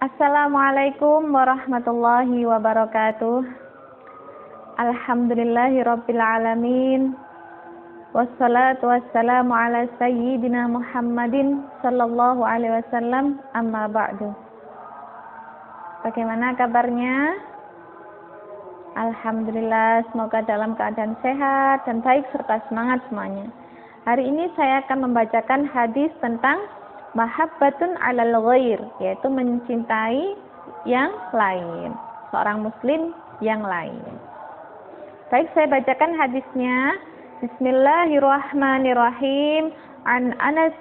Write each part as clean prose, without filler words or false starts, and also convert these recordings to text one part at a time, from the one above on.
Assalamualaikum warahmatullahi wabarakatuh. Alhamdulillahirabbil alamin. Wassalatu wassalamu ala sayyidina Muhammadin sallallahu alaihi wasallam, amma ba'du. Bagaimana kabarnya? Alhamdulillah, semoga dalam keadaan sehat dan baik serta semangat semuanya. Hari ini saya akan membacakan hadis tentang mahabbatun alal ghair, yaitu mencintai yang lain, seorang muslim yang lain. Baik, saya bacakan hadisnya. Bismillahirrahmanirrahim. An Anas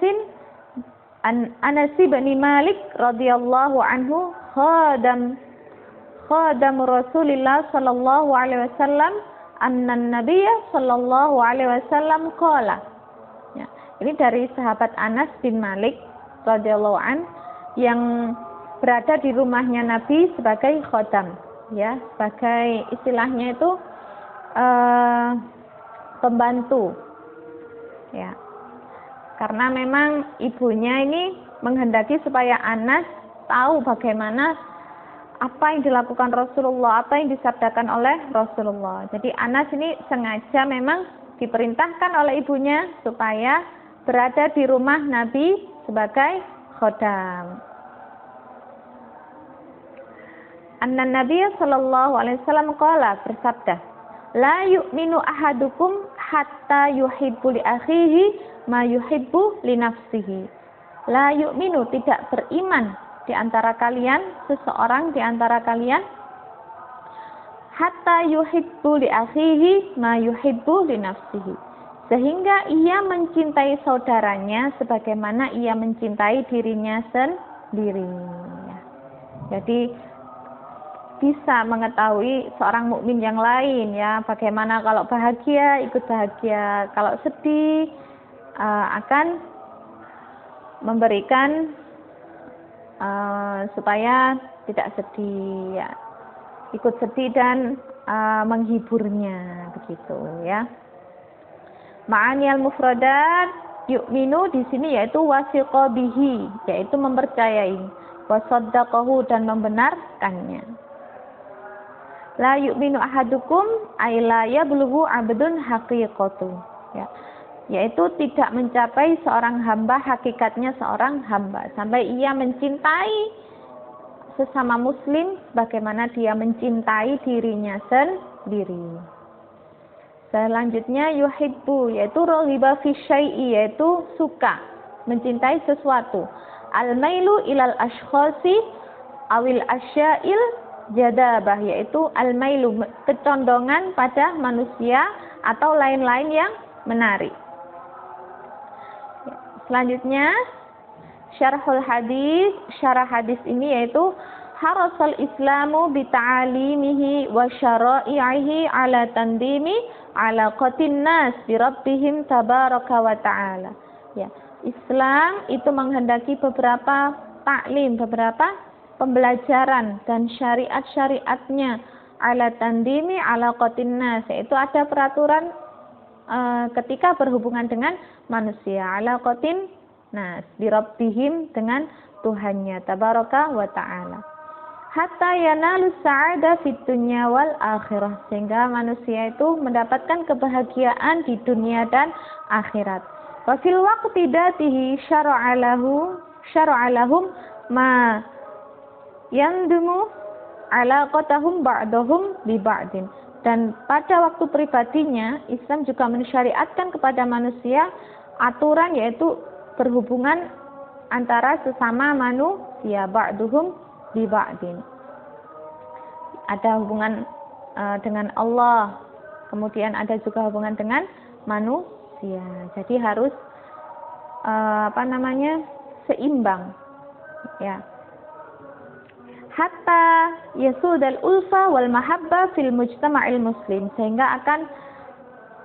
bin Malik radhiyallahu anhu khadam Rasulillah sallallahu alaihi wasallam anna nabiyya sallallahu alaihi wasallam qala. Ya, ini dari sahabat Anas bin Malik radhiyallahu an yang berada di rumahnya Nabi sebagai khodam, ya, sebagai istilahnya itu pembantu, ya, karena memang ibunya ini menghendaki supaya Anas tahu bagaimana apa yang dilakukan Rasulullah, apa yang disabdakan oleh Rasulullah. Jadi Anas ini sengaja memang diperintahkan oleh ibunya supaya berada di rumah Nabi sebagai khodam. Anna Nabi sallallahu alaihi wasallam qala, bersabda, la yu'minu ahadukum hatta yuhibbu li akhihi ma yuhibbu li nafsihi. La yu'minu, tidak beriman di antara kalian, seseorang di antara kalian, hatta yuhibbu li akhihi ma yuhibbu li nafsihi, sehingga ia mencintai saudaranya sebagaimana ia mencintai dirinya sendiri. Jadi bisa mengetahui seorang mukmin yang lain, ya, bagaimana kalau bahagia ikut bahagia, kalau sedih akan memberikan supaya tidak sedih, ya, ikut sedih dan menghiburnya, begitu, ya. Ma'aniyal mufradat yu'minu di sini yaitu wasiqa bihi, yaitu mempercayai, wasaddaqahu, dan membenarkannya. La yu'minu ahadukum ay la yablughu 'abdun haqiqatu, ya, yaitu tidak mencapai seorang hamba hakikatnya seorang hamba sampai ia mencintai sesama muslim bagaimana dia mencintai dirinya sendiri. Selanjutnya yuhibbu, yaitu raghiba fi syai'i, yaitu suka, mencintai sesuatu. Al-mailu ilal ashkhasi awil asya'il jadabah, yaitu al-mailu, kecondongan pada manusia atau lain-lain yang menarik. Selanjutnya syarhul hadis, syarah hadis ini yaitu harasal islamu bita'alimihi wa syara'ihi ala tandimi alaqatin nas bi rabbihim tabaraka wa ta'ala. Ya, Islam itu menghendaki beberapa taklim, beberapa pembelajaran dan syariat-syariatnya ala tandimi alaqatin nas, yaitu ada peraturan ketika berhubungan dengan manusia, alaqatin nas bi rabbihim, dengan Tuhannya tabaraka wa ta'ala, hatta yanalu sa'ada fid dunya wal akhirah, sehingga manusia itu mendapatkan kebahagiaan di dunia dan akhirat. Wa fil waqti datihi syara'a lahum ma yandumu alaqatahum ba'dahum bi ba'din, dan pada waktu pribadinya Islam juga mensyariatkan kepada manusia aturan yaitu berhubungan antara sesama manusia, ba'duhum bi ba'din. Ada hubungan dengan Allah, kemudian ada juga hubungan dengan manusia. Jadi harus seimbang, ya. Hatta yasudal ulfa wal mahabba fil mujtama'il muslim, sehingga akan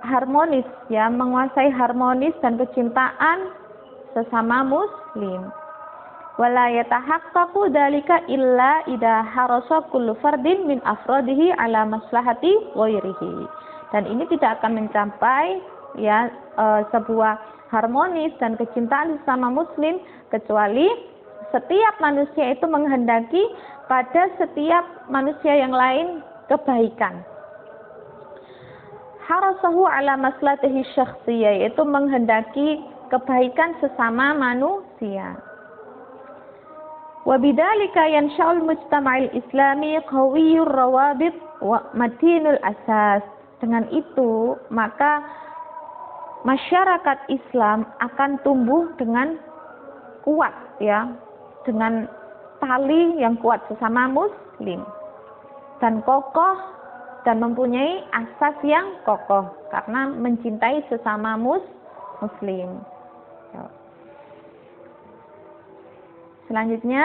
harmonis, ya, menguasai harmonis dan kecintaan sesama muslim. Wala yatahaqqaqu dzalika illa idza harasa kullu fardin min afradihi ala maslahati ghairihi. Dan ini tidak akan mencapai, ya, sebuah harmonis dan kecintaan sesama muslim kecuali setiap manusia itu menghendaki pada setiap manusia yang lain kebaikan. Harasahu ala maslahatihi syakhsiyah, yaitu menghendaki kebaikan sesama manusia. Wa bidzalika yansha'ul mujtama'il islami qawiyyur rawabit wa matinul asas. Dengan itu, maka masyarakat Islam akan tumbuh dengan kuat, ya, dengan tali yang kuat sesama muslim dan kokoh dan mempunyai asas yang kokoh karena mencintai sesama muslim. Selanjutnya,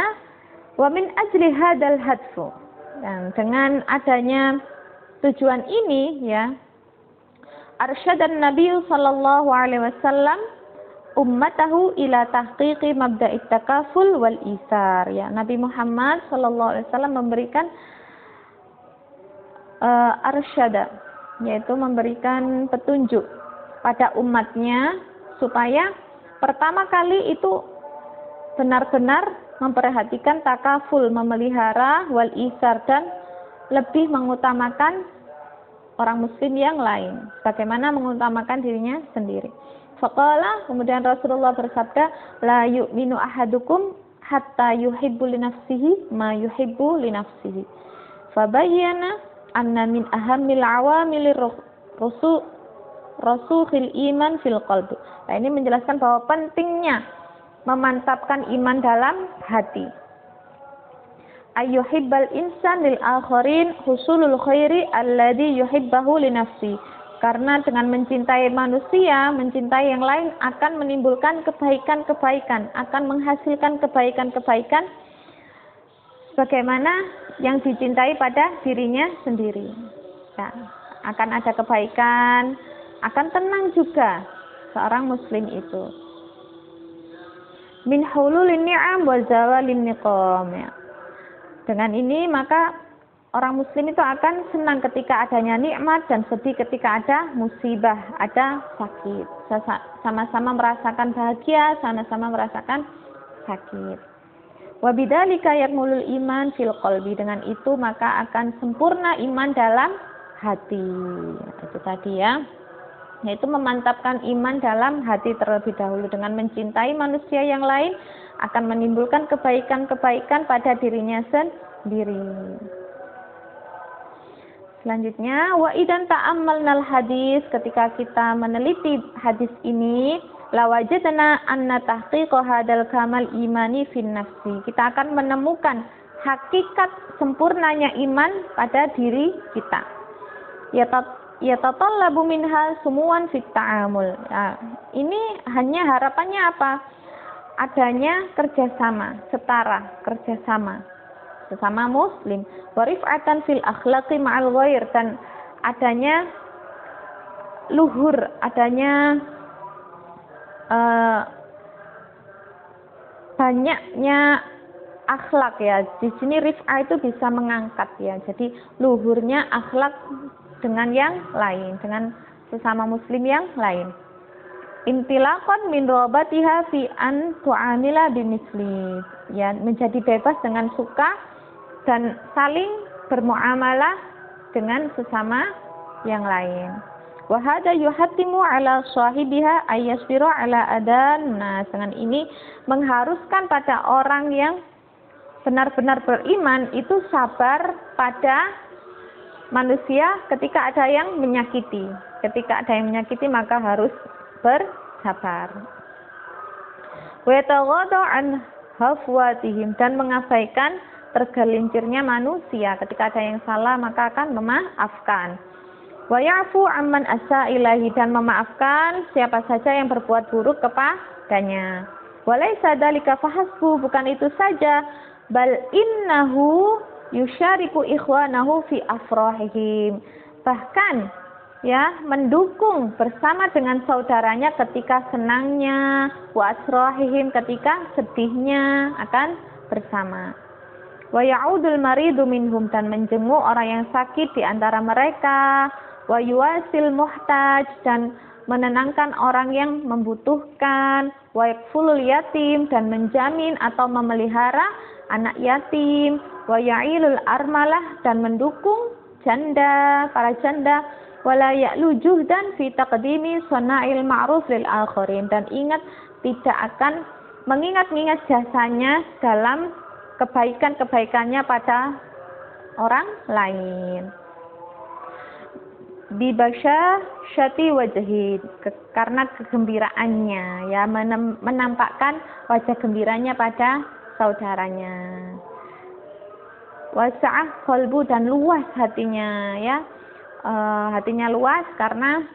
wa min ajli hadzal hadfu, dan dengan adanya tujuan ini, ya, arsyadan Nabi sallallahu alaihi wasallam ummatahu ila tahqiqi mabda'it takaful wal isar. Ya, Nabi Muhammad sallallahu alaihi wasallam memberikan arsyada, yaitu memberikan petunjuk pada umatnya supaya pertama kali itu benar-benar memperhatikan takaful, memelihara, wal isar, dan lebih mengutamakan orang muslim yang lain bagaimana mengutamakan dirinya sendiri. Faqala, kemudian Rasulullah bersabda, la yu'minu ahadukum hatta yuhibbu li nafsihi ma yuhibbu li nafsihi. Fabayyana anna min ahammil awamilir rusukhil iman fil qalbi. Nah, ini menjelaskan bahwa pentingnya memantapkan iman dalam hati. Ayyuhibbal insan lil akharin husulul khairi alladhi yuhibbahu li nafsi. Karena dengan mencintai manusia, mencintai yang lain akan menimbulkan kebaikan-kebaikan, akan menghasilkan kebaikan-kebaikan sebagaimana yang dicintai pada dirinya sendiri. Nah, akan ada kebaikan, akan tenang juga seorang muslim itu. Min hululin ni'am wa zawalin niqam. Dengan ini maka orang muslim itu akan senang ketika adanya nikmat dan sedih ketika ada musibah, ada sakit. Sama-sama merasakan bahagia, sama-sama merasakan sakit. Wa bidzalika yakmulul iman fil qalbi. Dengan itu maka akan sempurna iman dalam hati. Itu tadi, ya. Yaitu memantapkan iman dalam hati terlebih dahulu. Dengan mencintai manusia yang lain akan menimbulkan kebaikan-kebaikan pada dirinya sendiri. Selanjutnya, wa idan ta'ammalnal hadis, ketika kita meneliti hadis ini, lawajadna anna tahqiqa hadal kamal imani fin nafsi. Kita akan menemukan hakikat sempurnanya iman pada diri kita. Yatatallabu minha sumuan fit ta'amul. Nah, ini hanya harapannya apa? Adanya kerjasama, setara kerjasama sesama muslim, warif'atan fil akhlaqi ma'al ghair, dan adanya luhur, adanya banyaknya akhlak, ya. Di sini rif'ah itu bisa mengangkat, ya. Jadi luhurnya akhlak dengan yang lain, dengan sesama muslim yang lain. Intilaqan min rabatiha fi an tu'amila bimisli, ya, menjadi bebas dengan suka dan saling bermuamalah dengan sesama yang lain. Wa hadza yuhattimu ala sahibiha ayyasbiru ala adan nas. Dengan ini mengharuskan pada orang yang benar-benar beriman itu sabar pada manusia ketika ada yang menyakiti. Ketika ada yang menyakiti maka harus bersabar. Wa yataghadha an hafwatihim, dan mengabaikan tergelincirnya manusia. Ketika ada yang salah maka akan memaafkan. Wa ya'fu amman asa ilahi, dan memaafkan siapa saja yang berbuat buruk kepadanya. Walaysa dzalika fahasbu, bukan itu saja, bal innahu yusyariku ikhwanahu fi afrahihim. Bahkan, ya, mendukung bersama dengan saudaranya ketika senangnya, wa asrahihim, ketika sedihnya akan bersama. Wa ya'udul maridu minhum, dan menjenguk orang yang sakit di antara mereka. Wa yuwasil muhtaj, dan menenangkan orang yang membutuhkan, wa yakfulul yatim, dan menjamin atau memelihara anak yatim, wa ya'ilul armalah, dan mendukung janda, para janda, wala ya'lu juhdan fi taqdimi sana'il ma'ruf lil akharin, dan tidak akan mengingat-ingat jasanya dalam kebaikan-kebaikannya pada orang lain. Bibasya syati wajhi, karena kegembiraannya, ya, menampakkan wajah gembiranya pada saudaranya. Wasa'ah qalbu, dan luas hatinya, ya, hatinya luas karena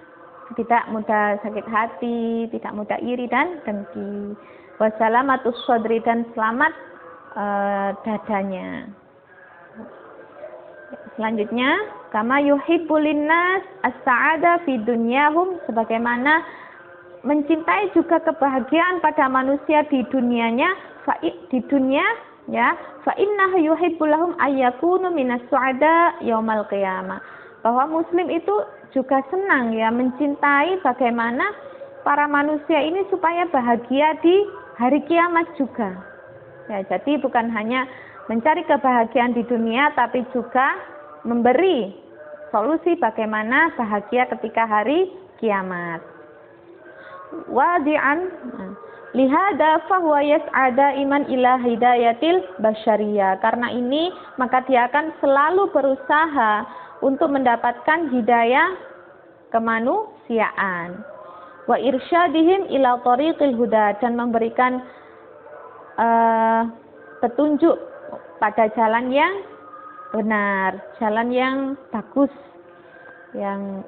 tidak mudah sakit hati, tidak mudah iri dan dengki. Wasalamatus sadri, dan selamat dadanya. Selanjutnya, kama yuhibbul linnas as-sa'ada fi dunyahum, sebagaimana mencintai juga kebahagiaan pada manusia di dunianya, di dunia, ya, fa innahu yuhibbul lahum ayyakunu minas su'ada yaumal qiyamah. Bahwa muslim itu juga senang, ya, mencintai bagaimana para manusia ini supaya bahagia di hari kiamat juga. Ya, jadi bukan hanya mencari kebahagiaan di dunia, tapi juga memberi solusi bagaimana bahagia ketika hari kiamat. Wadi'an lihada fahuwa yas'ada iman ila hidayatil basyariyah. Karena ini maka dia akan selalu berusaha untuk mendapatkan hidayah kemanusiaan. Wa irsyadihim ila tariqil huda, dan memberikan petunjuk pada jalan yang benar, jalan yang bagus, yang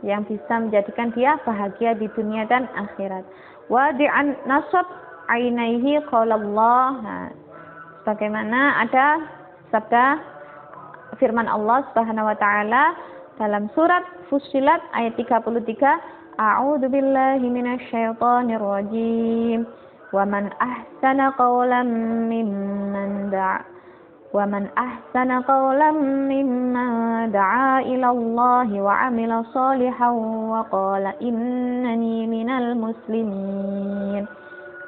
yang bisa menjadikan dia bahagia di dunia dan akhirat. Wadi'an nasab ainaihi qaulallah. Bagaimana ada sabda firman Allah Subhanahu wa taala dalam surat Fussilat ayat 33, A'udzu billahi minasyaitonir rajim. Wa man ahsana qawlan mimman da'a ila Allah wa 'amila shalihan wa qala innani minal muslimin.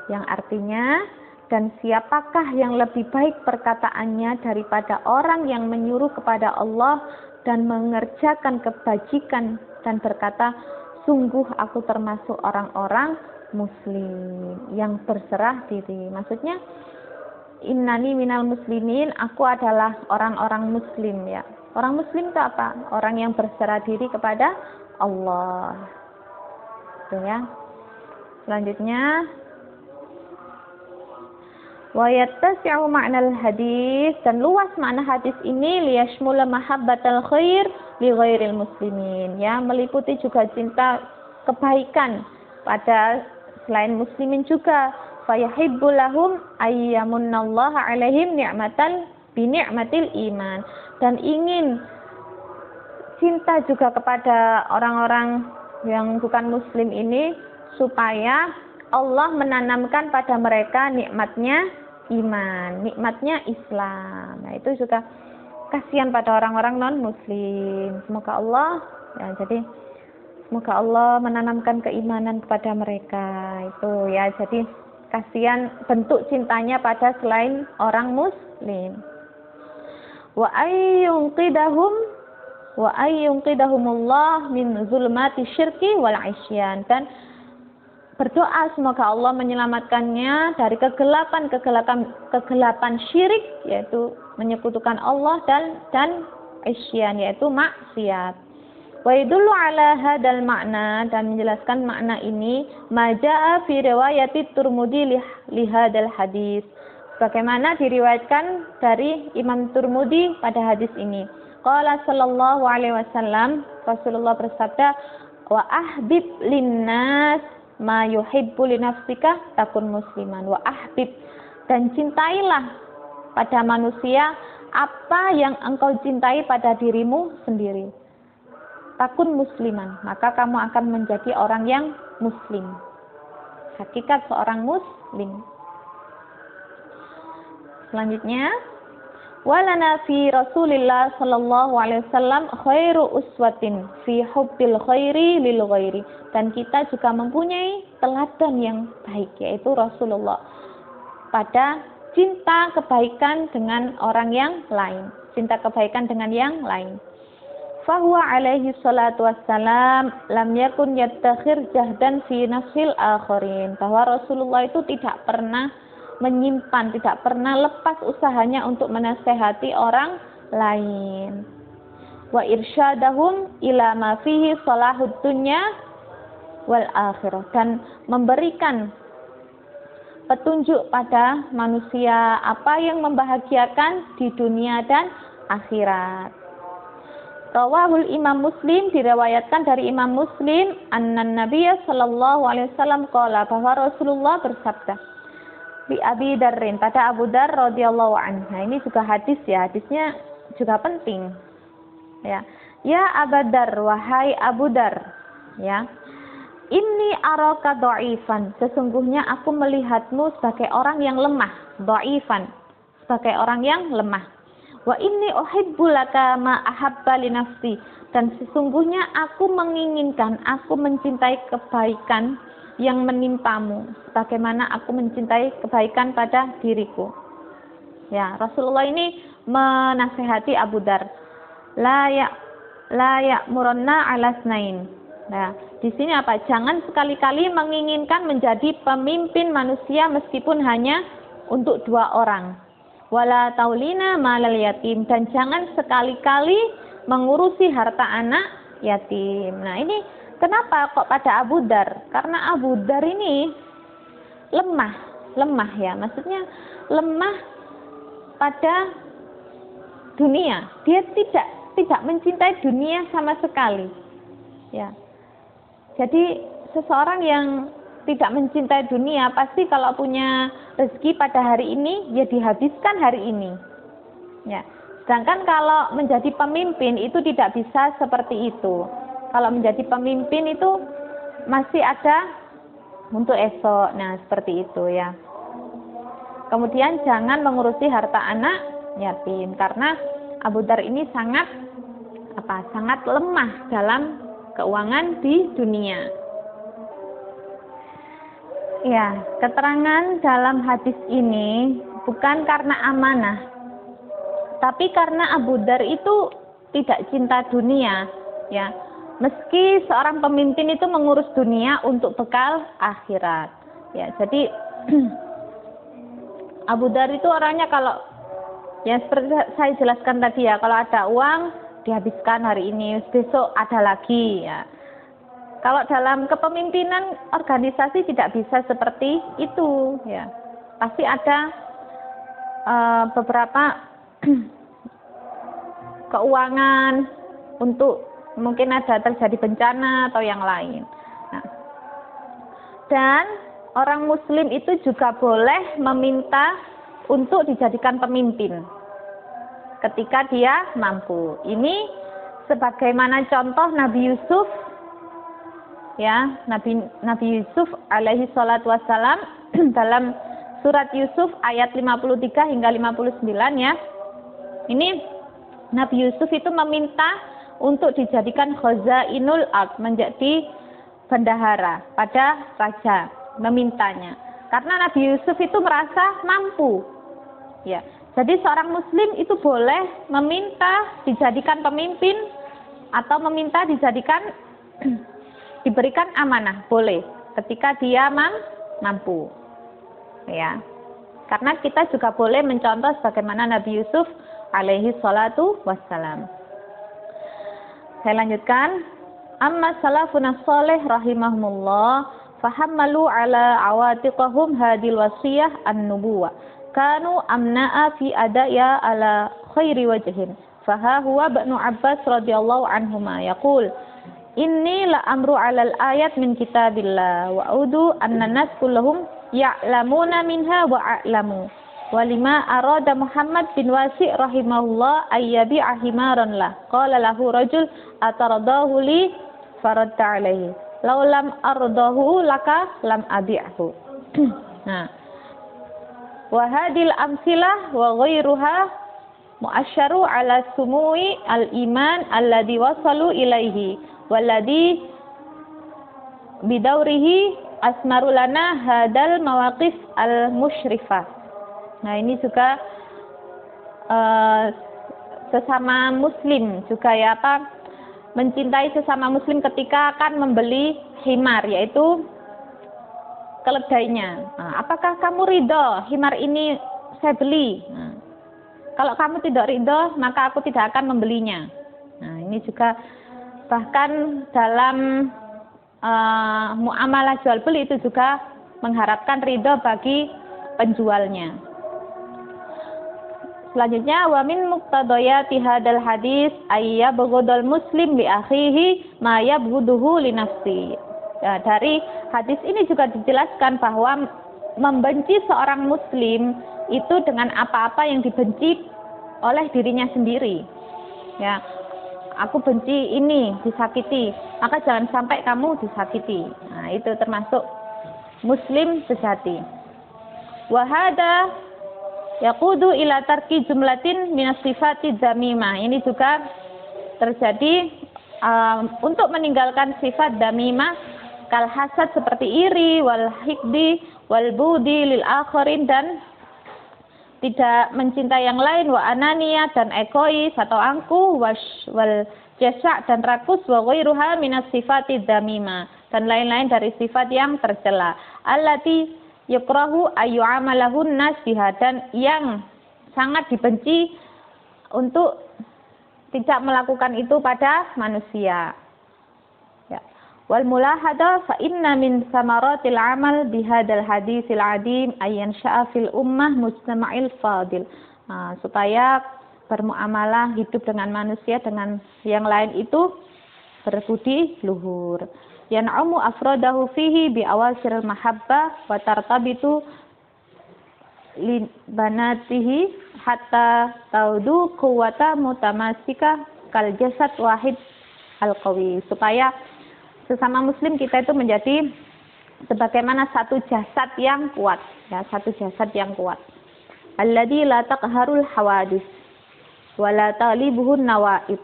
Yang artinya, dan siapakah yang lebih baik perkataannya daripada orang yang menyuruh kepada Allah dan mengerjakan kebajikan dan berkata, sungguh aku termasuk orang-orang muslim yang berserah diri. Maksudnya, innani minal muslimin, aku adalah orang-orang muslim, ya. Orang muslim itu apa? Orang yang berserah diri kepada Allah. Itu, ya. Selanjutnya, wa yattasi'u ma'nal hadis, dan luas makna hadis ini liyashmula mahabbatal khair li ghairil muslimin, ya, meliputi juga cinta kebaikan pada selain muslimin juga. Fayahibbu lahum ayyamunnallaha alaihim ni'matan bi ni'matil iman, dan ingin cinta juga kepada orang-orang yang bukan muslim ini supaya Allah menanamkan pada mereka nikmatnya iman, nikmatnya Islam. Nah, itu juga kasihan pada orang-orang non-muslim. Semoga Allah, ya, jadi semoga Allah menanamkan keimanan kepada mereka. Itu, ya, jadi kasihan bentuk cintanya pada selain orang muslim. Wa ayyunqidahumullah min zulmati syirki wal isyan, dan berdoa semoga Allah menyelamatkannya dari kegelapan syirik, yaitu menyekutukan Allah, dan isyan, yaitu maksiat. Wa yadullu ala hadal makna, dan menjelaskan makna ini majaa fi riwayati Turmudi li hadal hadis, bagaimana diriwayatkan dari Imam Turmudi pada hadis ini. Qala sallallahu alaihi wasallam, Rasulullah bersabda, wa ahbib linnas ma yuhibbu li nafsika takun musliman. Wa ahbib, dan cintailah pada manusia apa yang engkau cintai pada dirimu sendiri. Takun musliman, maka kamu akan menjadi orang yang muslim. Hakikat seorang muslim. Selanjutnya, Walana fi Rasulillah sallallahu alaihi wasallam khairu uswatin fi hubbil khairi lil ghairi. Dan kita juga mempunyai teladan yang baik, yaitu Rasulullah pada cinta kebaikan dengan orang yang lain, cinta kebaikan dengan yang lain. Fahuwa alaihi salatu wassalam lam yakun yattakhir jahdan fi nafsil akharin. Bahwa Rasulullah itu tidak pernah menyimpan, tidak pernah lepas usahanya untuk menasehati orang lain. Wa irsyadahum ila ma fihi salahud dunya wal akhirah, dan memberikan petunjuk pada manusia apa yang membahagiakan di dunia dan akhirat. Rawahul Imam Muslim, diriwayatkan dari Imam Muslim, annan Nabiyya sallallahu alaihi wasallam qala, bahwa Rasulullah bersabda, bi Abi Darrin, pada Abu Dar radhiyallahu anhu. Nah, ini juga hadis ya, hadisnya juga penting. Ya, ya Abu Dar, wahai Abu Dar, ya. Inni araka dhaifan, sesungguhnya aku melihatmu sebagai orang yang lemah, dhaifan, sebagai orang yang lemah. Wa inni uhibbu laka ma ahabba li nafsi, dan sesungguhnya aku menginginkan, aku mencintai kebaikan yang menimpamu sebagaimana aku mencintai kebaikan pada diriku. Ya, Rasulullah ini menasihati Abu Dar. La ya'muranna 'ala snain. Nah, di sini apa? Jangan sekali-kali menginginkan menjadi pemimpin manusia meskipun hanya untuk 2 orang. Wala taulina malal yatim, dan jangan sekali-kali mengurusi harta anak yatim. Nah, ini kenapa kok pada Abu Dar? Karena Abu Dar ini lemah ya. Maksudnya lemah pada dunia. Dia tidak mencintai dunia sama sekali. Ya. Jadi seseorang yang tidak mencintai dunia pasti kalau punya rezeki pada hari ini ya dihabiskan hari ini. Ya. Sedangkan kalau menjadi pemimpin itu tidak bisa seperti itu. Kalau menjadi pemimpin itu masih ada untuk esok. Nah, seperti itu ya. Kemudian jangan mengurusi harta anak yatim, karena Abu Dar ini sangat lemah dalam keuangan di dunia. Ya, keterangan dalam hadis ini bukan karena amanah, tapi karena Abu Dar itu tidak cinta dunia, ya. Meski seorang pemimpin itu mengurus dunia untuk bekal akhirat. Ya, jadi Abu Dar itu orangnya kalau ya seperti saya jelaskan tadi ya, kalau ada uang dihabiskan hari ini, besok ada lagi ya. Kalau dalam kepemimpinan organisasi tidak bisa seperti itu ya. Pasti ada beberapa keuangan untuk mungkin ada terjadi bencana atau yang lain. Nah, dan orang muslim itu juga boleh meminta untuk dijadikan pemimpin ketika dia mampu. Ini sebagaimana contoh Nabi Yusuf, ya, Nabi Yusuf alaihi salatu wassalam dalam surat Yusuf ayat 53 hingga 59 ya. Ini Nabi Yusuf itu meminta untuk dijadikan khazainul ard, menjadi bendahara pada raja, memintanya. Karena Nabi Yusuf itu merasa mampu. Ya. Jadi seorang muslim itu boleh meminta dijadikan pemimpin atau meminta dijadikan diberikan amanah, boleh ketika dia mampu. Ya. Karena kita juga boleh mencontoh sebagaimana Nabi Yusuf alaihi salatu wassalam. Saya lanjutkan. Amma salafun as-salih rahimahumullah fahammalu ala awatiqahum hadil wasiyah an-nubuwah. Kanu amna'a fi adaya ala khairi wajhin. Faha huwa Ibnu Abbas radhiyallahu anhuma yaqul inni la amru ala al-ayat min kitabillah wa a'udu anna nas kullahum ya'lamuna minha wa a'lamu. Walima arada Muhammad bin Wasi' rahimahullah ayyabi'a himaran lah. Qala lahu rajul ataradahu li faradta alaihi. Law lam ardahu laka lam abi'hu. Nah. Wa hadil amsilah wa ghairuha mu'asyaru ala sumui al-iman alladhi wasalu ilaihi walladhi bidaurihi asmaru lana hadal mawaqif al-musyrifah. Nah, ini juga sesama muslim juga ya, mencintai sesama muslim ketika akan membeli himar, yaitu keledainya. Nah, apakah kamu ridho himar ini saya beli? Nah, kalau kamu tidak ridho, maka aku tidak akan membelinya. Nah, ini juga bahkan dalam muamalah jual beli itu juga mengharapkan ridho bagi penjualnya. Selanjutnya, wa min muqtadayati hadal hadis ayyabghudul muslim li akhihi ma yabghuduhu li nafsi. Ya, dari hadis ini juga dijelaskan bahwa membenci seorang muslim itu dengan apa-apa yang dibenci oleh dirinya sendiri. Ya, aku benci ini, disakiti, maka jangan sampai kamu disakiti. Nah, itu termasuk muslim sejati. Wa hada yaqudu ila tarki jumlatin minas sifati dzamimah. Ini juga terjadi untuk meninggalkan sifat damimah, kal hasad seperti iri, wal hikdi, wal budi lil akharin, dan tidak mencintai yang lain, wa ananiyah dan egois atau angkuh, wal jasa' dan rakus, wa ghairuha minas sifati dzamimah, dan lain-lain dari sifat yang tercela. Allati yukrahu ayyu'amalahun nas biha, dan yang sangat dibenci untuk tidak melakukan itu pada manusia. Ya. Wal mulahada fa inna min samaratil amal bihadal hadisil adim ayyan sya'a fil ummah mujtama'il fadil. Nah, supaya bermuamalah hidup dengan manusia dengan yang lain itu berbudi luhur. Yan'amu afradahu fihi bi awasiril mahabbah wa tartabitu li banatihi hatta taudu quwwata mutamasika kal jasad wahid al qawi, supaya sesama muslim kita itu menjadi sebagaimana satu jasad yang kuat, ya, satu jasad yang kuat. Alladzi la taqharul hawadis wa la talibuhun nawaib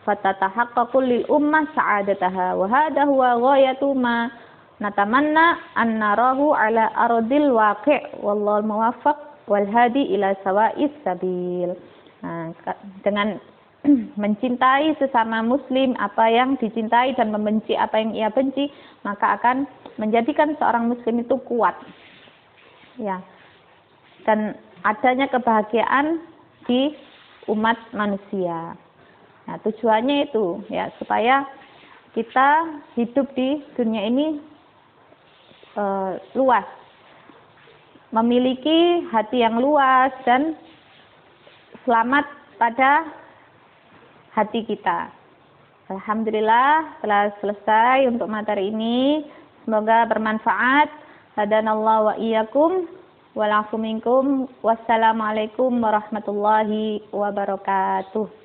fatatahaqqaqu lil ummah sa'adataha wa hadha huwa ghayatu ma natamanna an narahu ala ardil waqi' wallahu muwaffaq wal hadi ila sawa'is sabil. Nah, dengan mencintai sesama muslim apa yang dicintai dan membenci apa yang ia benci, maka akan menjadikan seorang muslim itu kuat, ya, dan adanya kebahagiaan di umat manusia. Nah, tujuannya itu ya supaya kita hidup di dunia ini luas, memiliki hati yang luas dan selamat pada hati kita. Alhamdulillah telah selesai untuk materi ini. Semoga bermanfaat. Hadanallahu wa iyyakum wal afu minkum. Wassalamualaikum warahmatullahi wabarakatuh.